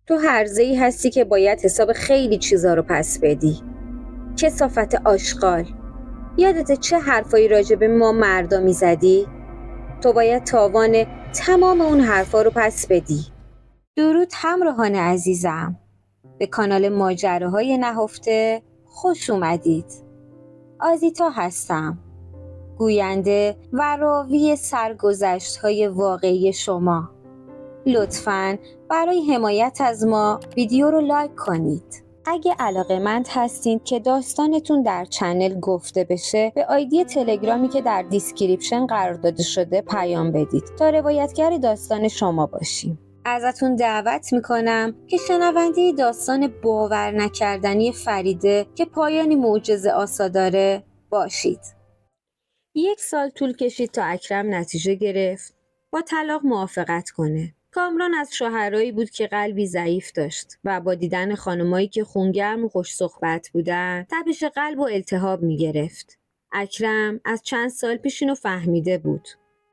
تو هرزه‌ای هستی که باید حساب خیلی چیزا رو پس بدی. کثافت آشغال. یادته چه حرفایی راجع به ما مردا میزدی؟ تو باید تاوان تمام اون حرفا رو پس بدی. درود همراهان عزیزم. به کانال ماجراهای نهفته خوش اومدید. آزیتا هستم، گوینده و راوی سرگذشت‌های واقعی شما. لطفاً برای حمایت از ما ویدیو رو لایک کنید. اگه علاقه‌مند هستید که داستانتون در چنل گفته بشه، به آیدی تلگرامی که در دیسکریپشن قرار داده شده پیام بدید تا روایتگر داستان شما باشیم. ازتون دعوت میکنم که شنونده داستان باور نکردنی فریده که پایانی معجزه آسا داره باشید. 1 سال طول کشید تا اکرم نتیجه گرفت با طلاق موافقت کنه. کامران از شوهرایی بود که قلبی ضعیف داشت و با دیدن خانمایی که خونگرم و خوش صحبت بودن تپش قلب و التهاب می گرفت. اکرم از چند سال پیش اینو فهمیده بود،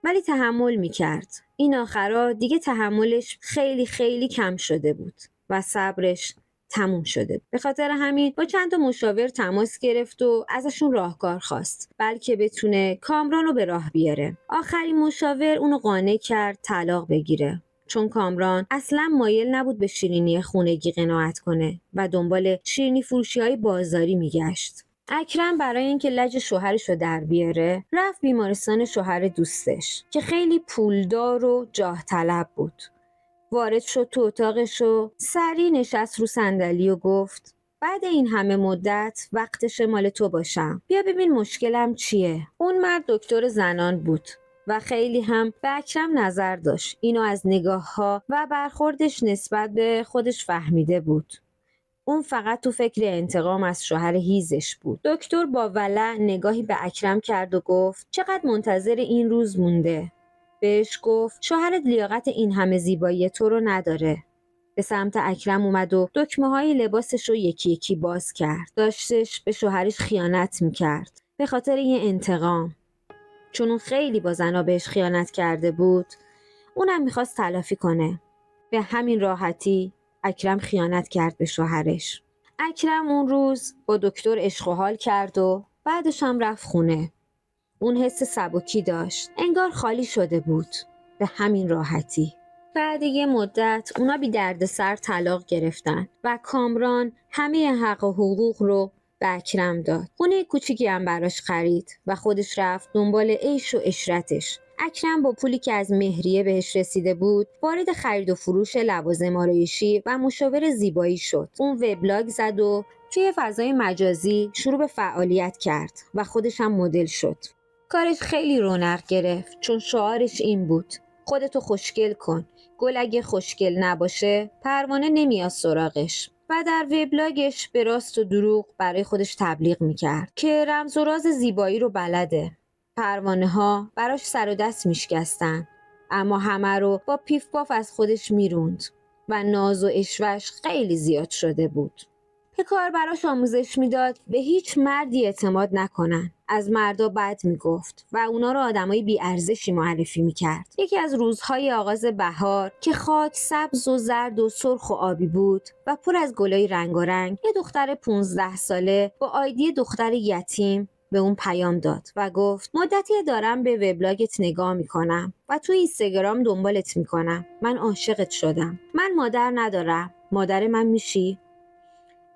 ولی تحمل می کرد. این آخرا دیگه تحملش خیلی خیلی کم شده بود و صبرش تموم شده. به خاطر همین با چند تا مشاور تماس گرفت و ازشون راهکار خواست، بلکه بتونه کامران رو به راه بیاره. آخرین مشاور اونو قانع کرد طلاق بگیره، چون کامران اصلا مایل نبود به شیرینی خونگی قناعت کنه و دنبال شیرینی فروشی‌های بازاری میگشت. اکرم برای اینکه لج شوهرش رو در بیاره رفت بیمارستان شوهر دوستش که خیلی پولدار و جاه طلب بود. وارد شد تو اتاقش و سریع نشست رو صندلی و گفت بعد این همه مدت وقتش مال تو باشم. بیا ببین مشکلم چیه. اون مرد دکتر زنان بود و خیلی هم به اکرم نظر داشت. اینو از نگاه‌ها و برخوردش نسبت به خودش فهمیده بود. اون فقط تو فکر انتقام از شوهر هیزش بود. دکتر با ولع نگاهی به اکرم کرد و گفت چقدر منتظر این روز مونده. بهش گفت شوهرت لیاقت این همه زیبایی تو رو نداره. به سمت اکرم اومد و دکمه‌های لباسش رو یکی یکی باز کرد. داشتش به شوهرش خیانت میکرد به خاطر یه انتقام. چون اون خیلی با زنا بهش خیانت کرده بود، اونم میخواست تلافی کنه. به همین راحتی اکرم خیانت کرد به شوهرش. اکرم اون روز با دکتر عشق و حال کرد و بعدش هم رفت خونه. اون حس سبکی داشت، انگار خالی شده بود. به همین راحتی. بعد یه مدت اونا بی درد سر طلاق گرفتن و کامران همه حق و حقوق رو به اکرم داد. خونه کوچیکی هم براش خرید و خودش رفت دنبال عیش و عشرتش. اکرم با پولی که از مهریه بهش رسیده بود وارد خرید و فروش لوازم آرایشی و مشاور زیبایی شد. اون وبلاگ زد و توی فضای مجازی شروع به فعالیت کرد و خودش هم مدل شد. کارش خیلی رونق گرفت چون شعارش این بود خودتو خوشگل کن. گل اگه خوشگل نباشه پروانه نمیاد سراغش. و در وبلاگش به راست و دروغ برای خودش تبلیغ میکرد که رمز و راز زیبایی رو بلده. پروانه ها براش سر و دست میشکستن، اما همه رو با پیف پاف از خودش میروند و ناز و اشوش خیلی زیاد شده بود. کار براش آموزش میداد به هیچ مردی اعتماد نکنن. از مردا بد میگفت و اونا رو آدمای بی ارزشی معرفی میکرد. یکی از روزهای آغاز بهار که خاک سبز و زرد و سرخ و آبی بود و پر از گلای رنگارنگ، یه دختر 15 ساله با آیدی دختر یتیم به اون پیام داد و گفت مدتی دارم به وبلاگت نگاه میکنم و تو اینستاگرام دنبالت میکنم. من عاشقت شدم. من مادر ندارم. مادر من میشی؟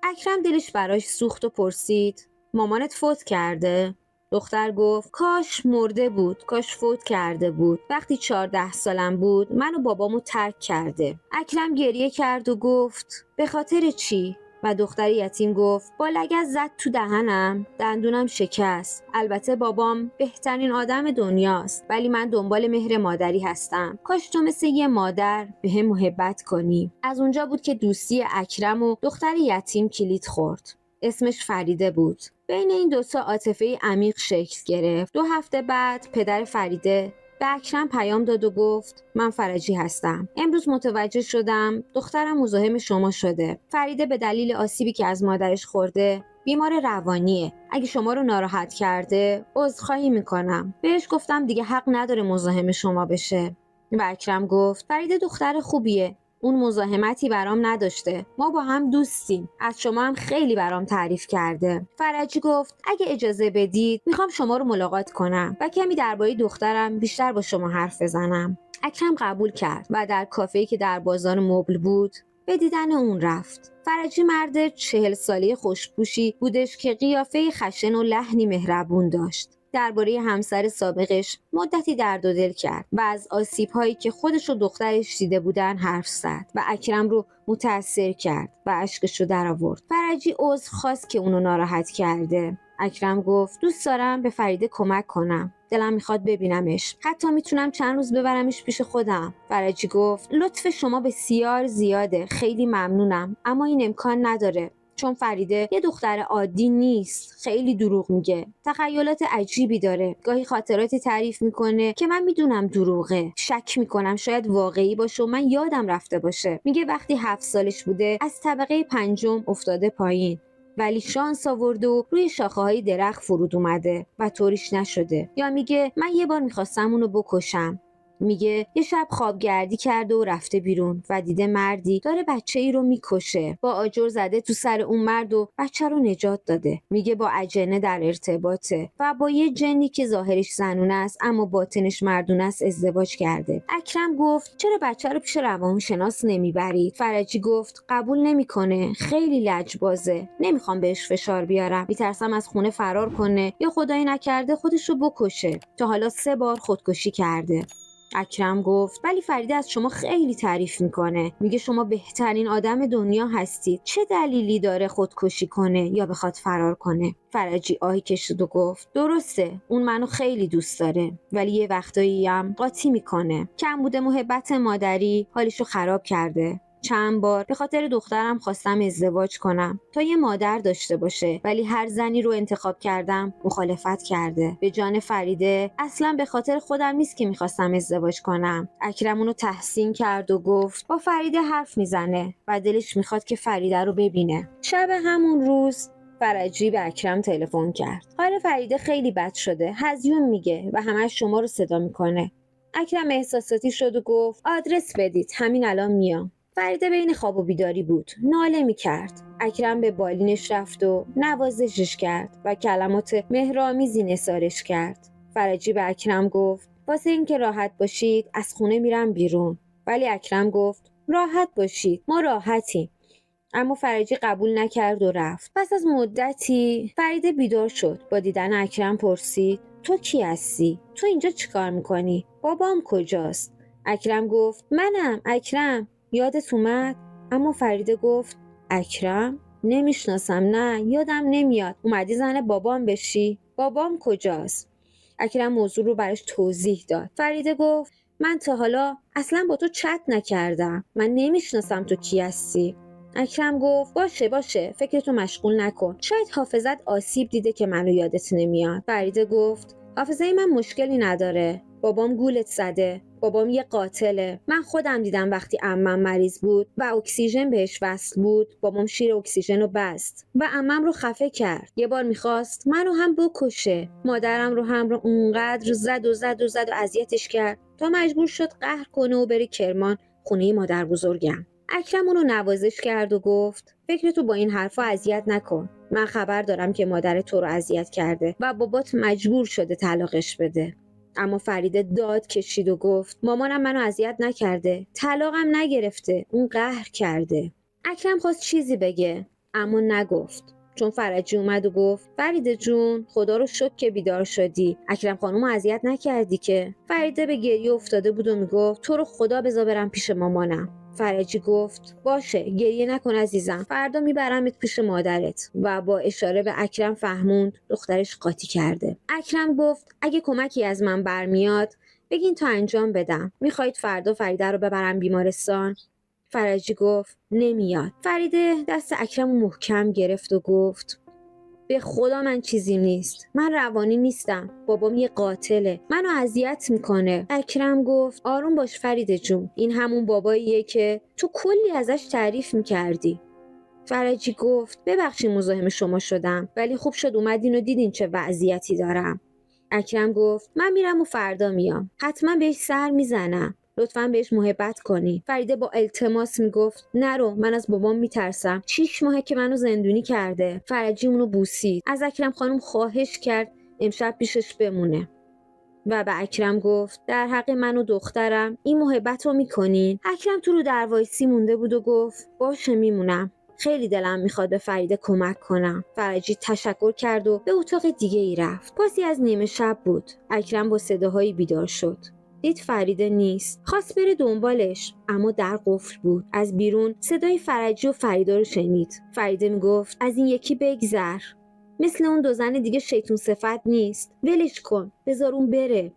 اکرم دلش براش سوخت و پرسید مامانت فوت کرده؟ دختر گفت کاش مرده بود، کاش فوت کرده بود. وقتی 14 سالم بود من و بابامو ترک کرده. اکرم گریه کرد و گفت به خاطر چی؟ و دختر یتیم گفت با لگد زد تو دهنم، دندونم شکست. البته بابام بهترین آدم دنیاست، ولی من دنبال مهر مادری هستم. کاش تو مثل یه مادر به هم محبت کنی. از اونجا بود که دوستی اکرم و دختر یتیم کلید خورد. اسمش فریده بود. بین این دوتا عاطفه عمیق شکل گرفت. 2 هفته بعد پدر فریده به اکرم پیام داد و گفت من فرجی هستم. امروز متوجه شدم دخترم مزاحم شما شده. فریده به دلیل آسیبی که از مادرش خورده بیمار روانیه. اگه شما رو ناراحت کرده عذرخواهی میکنم. بهش گفتم دیگه حق نداره مزاحم شما بشه و اکرم گفت فریده دختر خوبیه. اون مزاحمتی برام نداشته. ما با هم دوستیم. از شما هم خیلی برام تعریف کرده. فرجی گفت اگه اجازه بدید میخوام شما رو ملاقات کنم و کمی درباره دخترم بیشتر با شما حرف بزنم. اکرم قبول کرد و در کافه‌ای که در بازار مبل بود به دیدن اون رفت. فرجی مرد 40 ساله خوشپوشی بودش که قیافه خشن و لحنی مهربون داشت. درباره همسر سابقش مدتی درد و دل کرد و از آسیب‌هایی که خودش و دخترش دیده بودن حرف زد و اکرم رو متأثر کرد و اشکش رو در آورد. فرجی عذر خواست که اونو ناراحت کرده. اکرم گفت دوست دارم به فریده کمک کنم. دلم میخواد ببینمش. حتی میتونم چند روز ببرمش پیش خودم. فرجی گفت لطف شما بسیار زیاده. خیلی ممنونم. اما این امکان نداره. چون فریده یه دختر عادی نیست. خیلی دروغ میگه. تخیلات عجیبی داره. گاهی خاطراتی تعریف میکنه که من میدونم دروغه. شک میکنم شاید واقعی باشه و من یادم رفته باشه. میگه وقتی 7 سالش بوده از طبقه 5 افتاده پایین. ولی شانس آورده و روی شاخه‌های درخت فرود اومده و طوریش نشده. یا میگه من یه بار میخواستم اونو بکشم. میگه یه شب خوابگردی کرده و رفته بیرون و دیده مردی داره بچه‌ای رو میکشه. با آجر زده تو سر اون مرد و بچه رو نجات داده. میگه با اجنه در ارتباطه و با یه جنی که ظاهرش زنونه است اما باطنش مردونه است ازدواج کرده. اکرم گفت چرا بچه رو پیش روانشناس نمیبرید؟ فرجی گفت قبول نمیکنه. خیلی لجبازه. نمیخوام بهش فشار بیارم. میترسم از خونه فرار کنه یا خدایی نکرده خودش رو بکشه. تا حالا 3 بار خودکشی کرده. اکرم گفت ولی فریده از شما خیلی تعریف میکنه. میگه شما بهترین آدم دنیا هستید. چه دلیلی داره خودکشی کنه یا بخواد فرار کنه؟ فرجی آهی کشید و گفت درسته اون منو خیلی دوست داره ولی یه وقتایی هم قاطی میکنه. کم بوده محبت مادری حالشو خراب کرده. چند بار به خاطر دخترم خواستم ازدواج کنم تا یه مادر داشته باشه ولی هر زنی رو انتخاب کردم مخالفت کرده. به جان فریده اصلا به خاطر خودم نیست که میخواستم ازدواج کنم. اکرم اونو تحسین کرد و گفت با فریده حرف میزنه و دلش میخواد که فریده رو ببینه. شب همون روز فرجی به اکرم تلفن کرد. حال فریده خیلی بد شده. هزیون میگه و همش شما رو صدا میکنه. اکرم احساساتی شد و گفت آدرس بدید همین الان میام. فریده بین خواب و بیداری بود. ناله میکرد. اکرم به بالینش رفت و نوازشش کرد و کلمات مهرآمیزی نثارش کرد. فرجی به اکرم گفت واسه این که راحت باشید از خونه میرم بیرون. ولی اکرم گفت راحت باشید ما راحتیم. اما فرجی قبول نکرد و رفت. پس از مدتی فریده بیدار شد. با دیدن اکرم پرسید تو کی هستی؟ تو اینجا چیکار میکنی؟ بابام کجاست؟ اکرم گفت منم اکرم. یادت اومد؟ اما فریده گفت اکرم؟ نمیشناسم. نه یادم نمیاد. اومدی زن بابام بشی؟ بابام کجاست؟ اکرم موضوع رو براش توضیح داد. فریده گفت من تا حالا اصلا با تو چت نکردم. من نمیشناسم تو کی هستی. اکرم گفت باشه فکرتو مشغول نکن. شاید حافظت آسیب دیده که منو یادت نمیاد. فریده گفت حافظه من مشکلی نداره. بابام گولت زده. بابام یه قاتله. من خودم دیدم وقتی عمم مریض بود و اکسیژن بهش وصل بود بابام شیر اکسیژن رو بست و عمم رو خفه کرد. یه بار میخواست منو هم بکشه. مادرم رو هم رو اونقدر زد و اذیتش کرد تا مجبور شد قهر کنه و بره کرمان خونه مادر بزرگم. اکرم اونو نوازش کرد و گفت فکرتو با این حرفا اذیت نکن. من خبر دارم که مادر تو رو اذیت کرده و بابات مجبور شده طلاقش بده. اما فریده داد کشید و گفت مامانم منو اذیت نکرده. طلاقم نگرفته. اون قهر کرده. اکرم خواست چیزی بگه اما نگفت. چون فرجی اومد و گفت فریده جون خدا رو شکر که بیدار شدی. اکرم خانومو اذیت نکردی که؟ فریده به گریه افتاده بود و میگفت تو رو خدا بذار برم پیش مامانم. فرجی گفت باشه گریه نکن عزیزم. فردا میبرمت پیش مادرت و با اشاره به اکرم فهموند دخترش قاطی کرده. اکرم گفت اگه کمکی از من برمیاد بگین تا انجام بدم. میخواید فردا فریده رو ببرم بیمارستان؟ فرجی گفت نمیاد. فریده دست اکرم محکم گرفت و گفت به خدا من چیزی نیست. من روانی نیستم. بابام یه قاتله. منو اذیت میکنه. اکرم گفت آروم باش فریده جون. این همون باباییه که تو کلی ازش تعریف میکردی. فرجی گفت ببخشید مزاحم شما شدم ولی خوب شد اومدین و دیدین چه وضعیتی دارم. اکرم گفت من میرم و فردا میام. حتما بهش سر میزنم. لطفاً بهش محبت کنی. فریده با التماس میگفت نرو، من از بابام میترسم. 6 ماهه که منو زندونی کرده. فرجی اونو بوسید. از اکرم خانم خواهش کرد امشب پیشش بمونه و به اکرم گفت در حق من و دخترم این محبت رو میکنین؟ اکرم تو رو در وایسی مونده بود و گفت باشه میمونم. خیلی دلم میخواد به فریده کمک کنم. فرجی تشکر کرد و به اتاق دیگه ای رفت. بازی از نیمه شب بود. اکرم با صداهایی بیدار شد. دید فریده نیست. خواست بره دنبالش اما در قفل بود. از بیرون صدای فرجی و فریده رو شنید. فریده میگفت از این یکی بگذر. مثل اون 2 زن دیگه شیطون صفت نیست. ولش کن. بذار اون بره.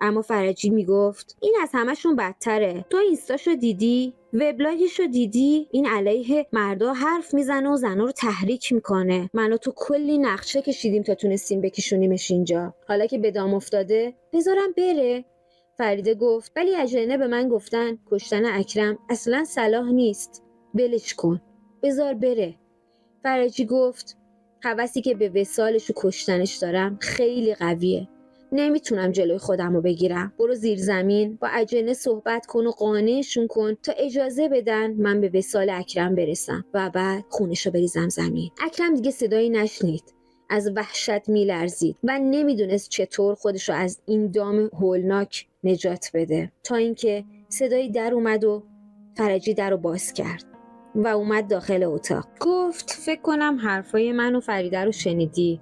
اما فرجی میگفت این از همشون بدتره. تو اینستاشو دیدی؟ وبلاگشو دیدی؟ این علیه مردا حرف میزنه و زنا رو تحریک میکنه. من و تو کلی نقشه کشیدیم تا تونستیم بکشونیمش اینجا. حالا که به دام افتاده بذارم بره. فریده گفت ولی اجنه به من گفتن کشتن اکرم اصلا صلاح نیست. ولش کن. بذار بره. فرجی گفت هوسی که به وصالش و کشتنش دارم خیلی قویه. نمیتونم جلوی خودم رو بگیرم. برو زیر زمین با اجنه صحبت کن و قانعشون کن تا اجازه بدن من به وصال اکرم برسم و بعد خونشو بریزم زمین. اکرم دیگه صدایی نشنید. از وحشت میلرزید و نمیدونست چطور خودشو از این دام هولناک نجات بده تا اینکه صدایی در اومد و فرجی در رو باز کرد و اومد داخل اتاق. گفت فکر کنم حرفای من و فریده رو شنیدی.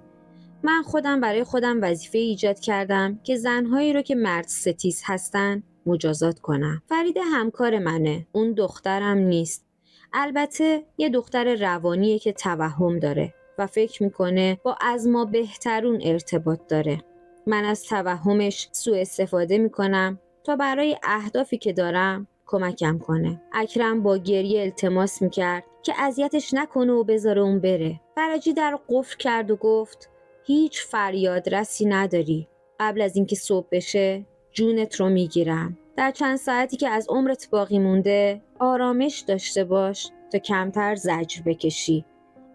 من خودم برای خودم وظیفه ایجاد کردم که زنهایی رو که مرد ستیز هستن مجازات کنم. فریده همکار منه. اون دخترم نیست. البته یه دختر روانیه که توهم داره و فکر میکنه با از ما بهترون ارتباط داره. من از توهمش سوء استفاده میکنم تا برای اهدافی که دارم کمکم کنه. اکرم با گریه التماس میکرد که اذیتش نکنه و بذاره اون بره. فرجی در قفل کرد و گفت هیچ فریاد رسی نداری. قبل از اینکه صبح بشه جونت رو میگیرم. در چند ساعتی که از عمرت باقی مونده آرامش داشته باش تا کمتر زجر بکشی.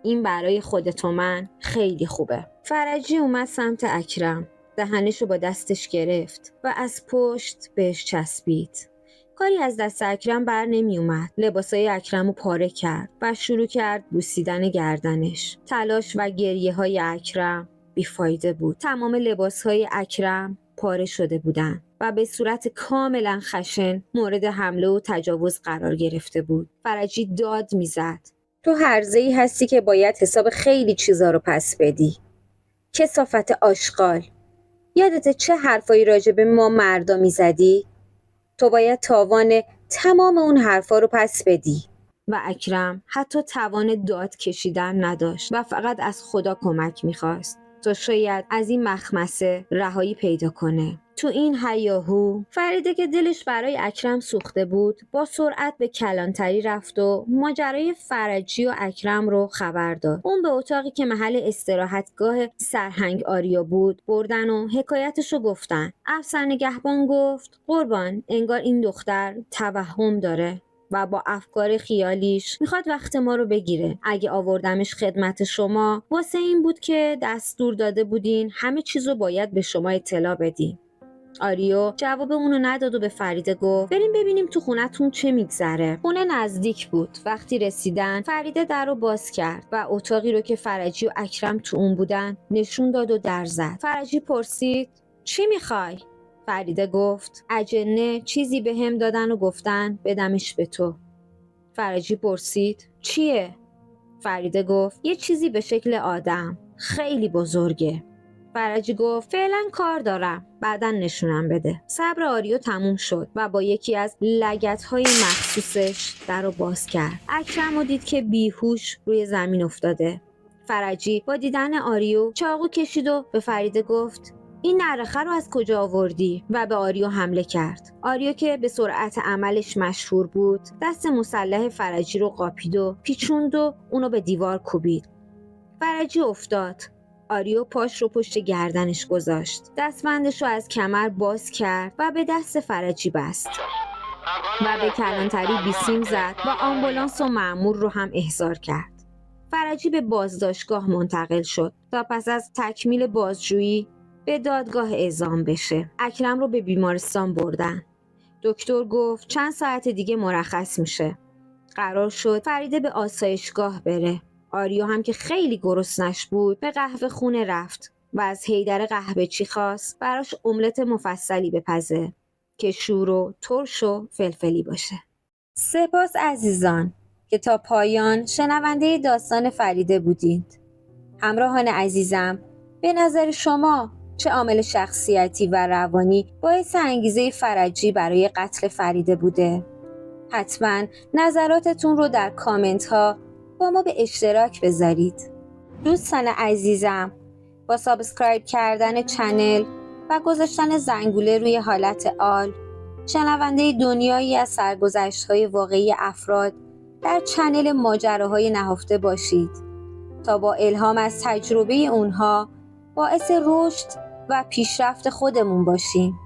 این برای خودت و من خیلی خوبه. فرجی اومد سمت اکرم. دهنشو با دستش گرفت و از پشت بهش چسبید. کاری از دست اکرم بر نمی اومد. لباسای اکرم رو پاره کرد و شروع کرد بوسیدن گردنش. تلاش و گریه های اکرم بیفایده بود. تمام لباسهای اکرم پاره شده بودند و به صورت کاملا خشن مورد حمله و تجاوز قرار گرفته بود. فرجی داد میزد. تو هرزه‌ای هستی که باید حساب خیلی چیزا رو پس بدی. کثافت آشغال. یادت چه حرفایی راجع به ما مردا میزدی؟ تو باید تاوان تمام اون حرفا رو پس بدی. و اکرم حتی توان داد کشیدن نداشت و فقط از خدا کمک میخواست تا شاید از این مخمسه رهایی پیدا کنه. تو این هیاهو فریده که دلش برای اکرم سوخته بود با سرعت به کلانتری رفت و ماجرای فرجی و اکرم رو خبر داد. اون به اتاقی که محل استراحتگاه سرهنگ آریا بود بردن و حکایتشو گفتن. افسر نگهبان گفت قربان انگار این دختر توهم داره و با افکار خیالیش میخواد وقت ما رو بگیره. اگه آوردمش خدمت شما واسه این بود که دستور داده بودین همه چیزو باید به شما اطلاع بدیم. آریو جواب اونو نداد و به فریده گفت بریم ببینیم تو خونتون چه میگذره. خونه نزدیک بود. وقتی رسیدن فریده در رو باز کرد و اتاقی رو که فرجی و اکرم تو اون بودن نشون داد و در زد. فرجی پرسید چی میخوای؟ فریده گفت اجنه چیزی به هم دادن و گفتن بدمش به تو. فرجی پرسید چیه؟ فریده گفت یه چیزی به شکل آدم خیلی بزرگه. فرجی گفت فعلا کار دارم بعداً نشونم بده. صبر آریو تموم شد و با یکی از لگدهای مخصوصش در رو باز کرد. اکرم رو دید که بیهوش روی زمین افتاده. فرجی با دیدن آریو چاقو کشید و به فریده گفت این نرخه رو از کجا آوردی؟ و به آریو حمله کرد. آریو که به سرعت عملش مشهور بود دست مسلح فرجی رو قاپید و پیچوند و اونو به دیوار کوبید. فرجی افتاد. آریو پاش رو پشت گردنش گذاشت. دستبندش رو از کمر باز کرد و به دست فرجی بست و به کلانتری بیسیم زد و آمبولانس و مأمور رو هم احضار کرد. فرجی به بازداشتگاه منتقل شد تا پس از تکمیل بازجویی به دادگاه اعزام بشه. اکرم رو به بیمارستان بردن. دکتر گفت چند ساعت دیگه مرخص میشه. قرار شد فریده به آسایشگاه بره. آریا هم که خیلی گرسنش بود به قهوه خونه رفت و از حیدر قهوه‌چی خواست براش املت مفصلی بپزه که شور و ترش و فلفلی باشه. سپاس عزیزان که تا پایان شنونده داستان فریده بودید. همراهان عزیزم، به نظر شما چه عامل شخصیتی و روانی باعث انگیزه فرجی برای قتل فریده بوده؟ حتما نظراتتون رو در کامنت ها با ما به اشتراک بذارید. دوستان عزیزم، با سابسکرایب کردن چنل و گذاشتن زنگوله روی حالت آل، شنونده دنیایی از سرگذشت‌های واقعی افراد در چنل ماجراهای نهفته باشید تا با الهام از تجربه اونها باعث رشد و پیشرفت خودمون باشیم.